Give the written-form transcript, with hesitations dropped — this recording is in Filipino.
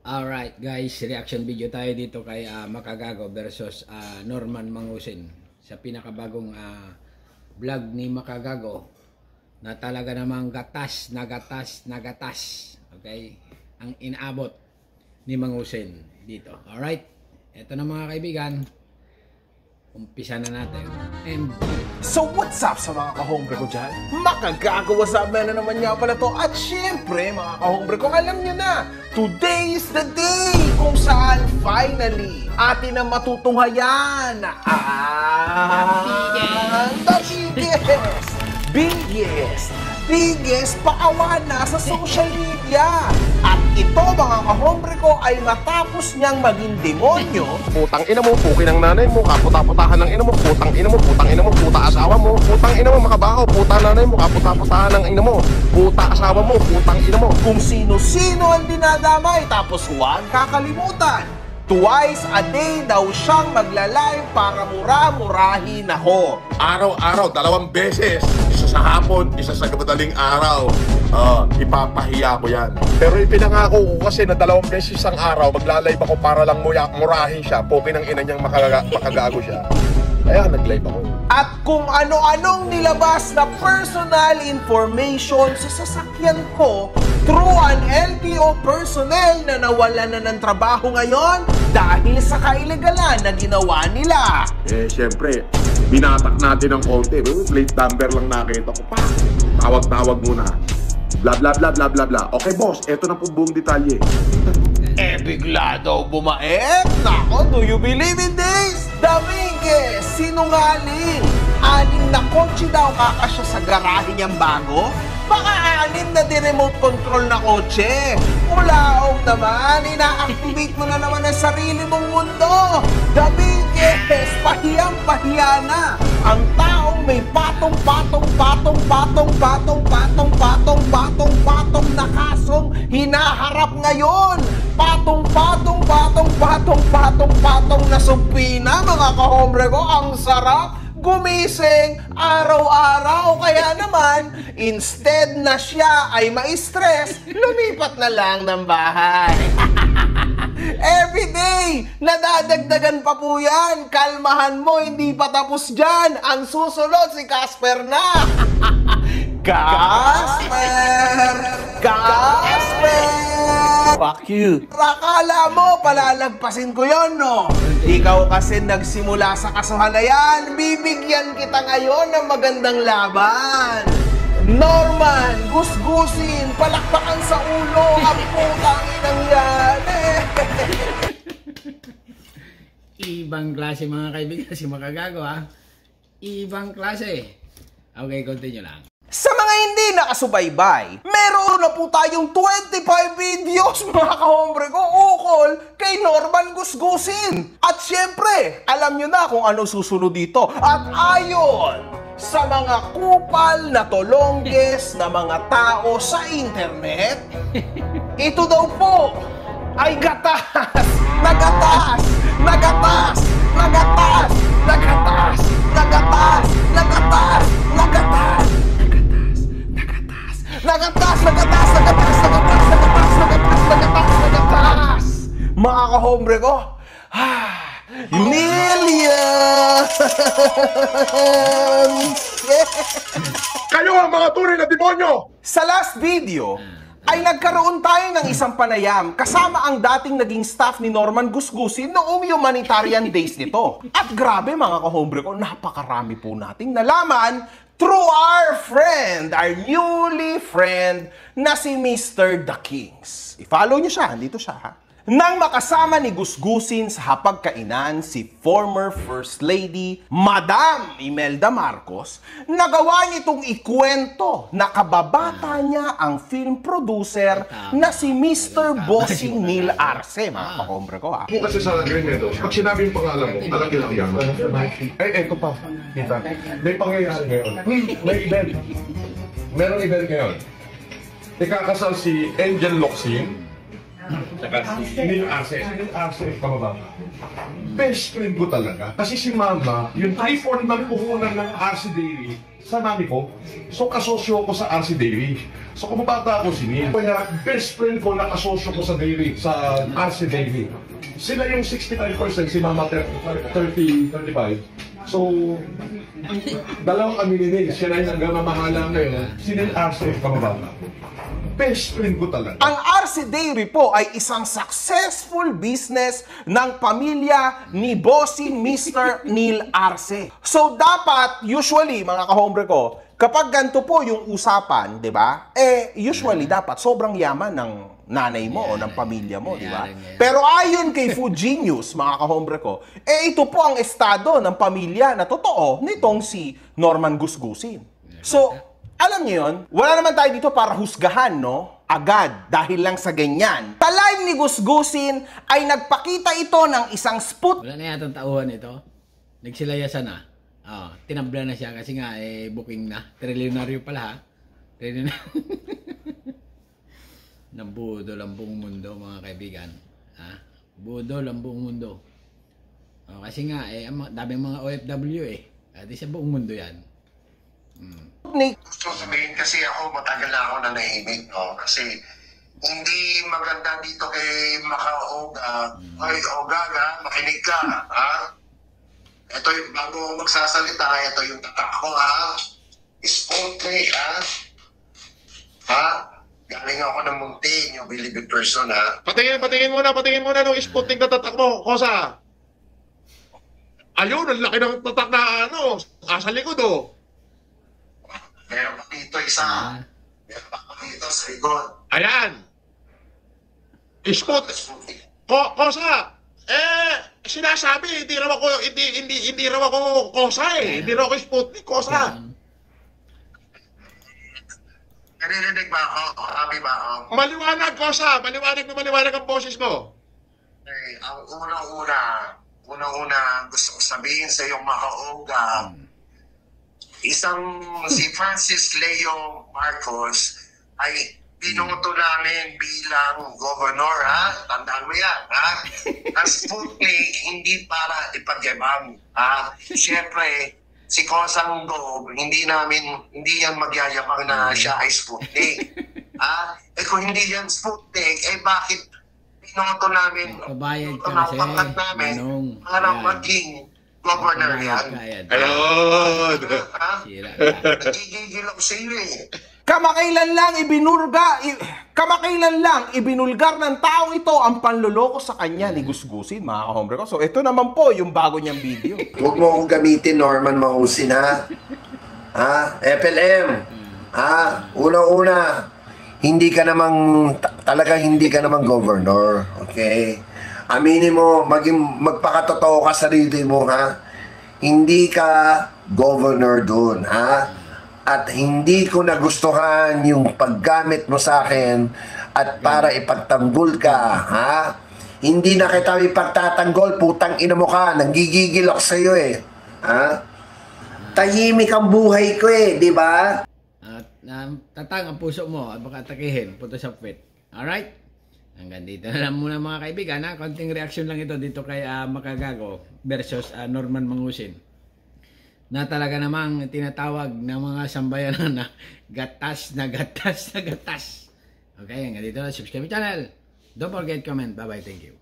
Alright guys, reaction video tayo dito kay Makagago versus Norman Mangusin sa pinakabagong vlog ni Makagago na talaga namang gatas. Okay? Ang inaabot ni Mangusin dito. Alright, eto na mga kaibigan. Umpisa na natin. So what's up sa mga kahombre ko dyan? Makagago, what's up na naman nga pala to. At syempre mga kahombre ko, alam nyo na, today is the day kung saan finally atin na matutunghayan the biggest paawana sa social media. At ito mga kahombre ko ay matapos niyang maging demonyo. Putang ina mo, pukin ng nanay mo, kaputa-putahan ng ina mo, putang ina mo, puta asawa mo, putang ina mo, makabaho, puta nanay mo, kaputa-putahan ng ina mo, puta asawa mo, putang ina mo. Kung sino-sino ang dinadamay, tapos huwag kakalimutan, twice a day daw siyang magla-live para mura-murahin ako. Araw-araw, 2 beses. Isa sa hapon, isa sa madaling araw. Ipapahiya ko yan. Pero ipinangako ko kasi na 2 beses isang araw, magla-live ako para lang murahin siya. Pukin ng ina niyang makagago siya. Kaya nag-live ako. At kung ano-anong nilabas na personal information sa sasakyan ko through an LTO personnel na nawalan na ng trabaho ngayon dahil sa kailegalan na ginawa nila. Siyempre, binatak natin ng konti. Plate number lang nakita ko pa. Tawag-tawag muna. Bla bla bla bla bla bla. Okay boss, eto na po buong detalye. Bigla daw bumaet. Nako, do you believe in this? Damige, sinungaling. 6 na kotse daw kakasya sa garahe niyang bago. Baka 6 na di-remote control na kotse. Ulaong naman, ina-activate mo na naman ang sarili mong mundo. Damige, pahiyang-pahiya na. Ang taong may patong na kasong hinaharap ngayon. Patong na supina, mga kahombre ko. Ang sarap gumising araw-araw. Kaya naman, instead na siya ay ma-stress, lumipat na lang ng bahay. Everyday, nadadagdagan pa po yan. Kalmahan mo, hindi pa tapos dyan. Ang susunod si Casper na. Casper! Fuck you. Akala mo, palalagpasin ko yon, no? Ikaw kasi nagsimula sa kasuhan na yan. Bibigyan kita ngayon ng magandang laban. Norman, gusgusin, palakpakan sa ulo, ang putang inang yan. Ibang klase mga kaibigan si Makagago Ibang klase. Okay, continue lang. Sa mga hindi nakasubaybay, meron na po tayong 25 videos mga kahombre ko ukol kay Norman gusgusin. At syempre, alam nyo na kung ano susunod dito. At ayon sa mga kupal na tolongges na mga tao sa internet, ito daw po ay gatas! Mga kahombre ko, millions! Kayo ang mga tunay na demonyo! Sa last video, ay nagkaroon tayo ng isang panayam kasama ang dating naging staff ni Norman gusgusin noong humanitarian days nito. At grabe mga kahombre ko, napakarami po nating nalaman through our friend, our newly friend na si Mr. The Kings. I-follow niyo siya, dito siya ha. Nang makasama ni gusgusin sa hapagkainan si former First Lady, Madam Imelda Marcos, nagawa nitong ikwento na kababata niya ang film producer na si Mr. Bossing Neil Arce, mga kahombre ko Kung kasi sa agreement, pag sinabi yung pangalan mo, talagang lang yan. Eto pa, kita. May pangyayari ngayon. May event. Merong event ngayon. Ikakasal si Angel Locsin, saka si Neil Arce. Si Neil Arce, kababata. Best friend ko talaga. Kasi si Mama, yung 3-4 ng puhunan ng Arce Daily, sa mami ko. So, kasosyo ko sa RC Dairy. So, kung bata ako si Neil. Kaya, best friend ko na kasosyo ko sa dairy, sa RC Dairy. Sila yung 65%, si Mama 35. So, dalawang kami ni Neil. Siya na yung nagmamahala ngayon. Si Neil RC, kamabata. Best friend ko talaga. Ang RC Dairy po ay isang successful business ng pamilya ni Bossing Mr. Neil Arce. So dapat, usually, mga kahombre ko, kapag ganito po yung usapan, di ba? Usually dapat sobrang yaman ng nanay mo o ng pamilya mo, di ba? Pero ayon kay Food Genius, mga kahombre ko, ito po ang estado ng pamilya na totoo nitong si Norman Gusgusin. So, alam niyo yun, wala naman tayo dito para husgahan, no? Agad, dahil lang sa ganyan. Sa live ni Gusgusin ay nagpakita ito ng isang spot. Wala na yatang tauhan ito. Nagsilayasan na. Tinabla na siya kasi nga booking na. Trilyonaryo pala ha. Nabudo lang buong mundo mga kaibigan. Budo lang buong mundo. Kasi nga daming mga OFW At sa buong mundo yan. Gusto sabihin kasi ako matagal na ako nanahimik, no? Kasi hindi maganda dito kay Makaoga. Ay, Ogaga, makinig ka, ha? Ito yung bago magsasalita, ito yung tatak ko, ha? Sputnik, ha? Ha? Galing ako ng Muntin, yung believing person, ha? Patingin muna nung Sputnik na tatak mo, Kosa. Ayun, ang laki ng tatak na sa likod, Meron pa dito isa. Meron pa dito sa likod. Ayan. Sputnik. Kosa. Sinasabi, hindi raw ako Kosa Hindi raw ako Sputnik, Kosa. Narinig ba ako? Happy ba ako? Maliwanag, Kosa. Maliwanag ang boses mo. Ang unang-una gusto ko sabihin sa iyong Makaoga, si Francis Leo Marcos ay binoto namin bilang governor, ha? Tandaan mo yan, ha? Ang Sputnik, hindi para ipagyabang, ha? Siyempre, si Kosang Dog, hindi yan magyayabang na siya ay Sputnik. Ha? Kung hindi yan Sputnik, bakit binoto namin, Pabayad ka kasi, Manong. para maging governor yan? Ayun. Nagigigil ako sa iyo Kamakailan lang ibinulgar ng taong ito ang panloloko sa kanya ni Gusgusin, mga kahombre ko. So ito naman po yung bago niyang video. Huwag mo akong gamitin, Norman Mahusin, ha? FLM. Una-una, hindi ka namang governor, okay? Aminin mo, magpakatotoo ka sarili mo, ha? Hindi ka governor doon, ha? At hindi ko nagustuhan yung paggamit mo sa akin at para ipagtanggol ka, ha? Hindi na kita ipagtatanggol, putang ina mo ka, nanggigigil ako sa iyo ha? Tahimik ang buhay ko di ba? At tatang ang puso mo at baka atakihin, punta sa puwet. Alright? Hanggang dito na lang muna mga kaibigan, ha? Konting reaction lang ito dito kay Makagago versus Norman Mangusin. Na talaga namang tinatawag ng mga sambayanan na gatas na gatas na gatas. Okay, hanggang dito na. Subscribe channel. Don't forget comment. Bye-bye. Thank you.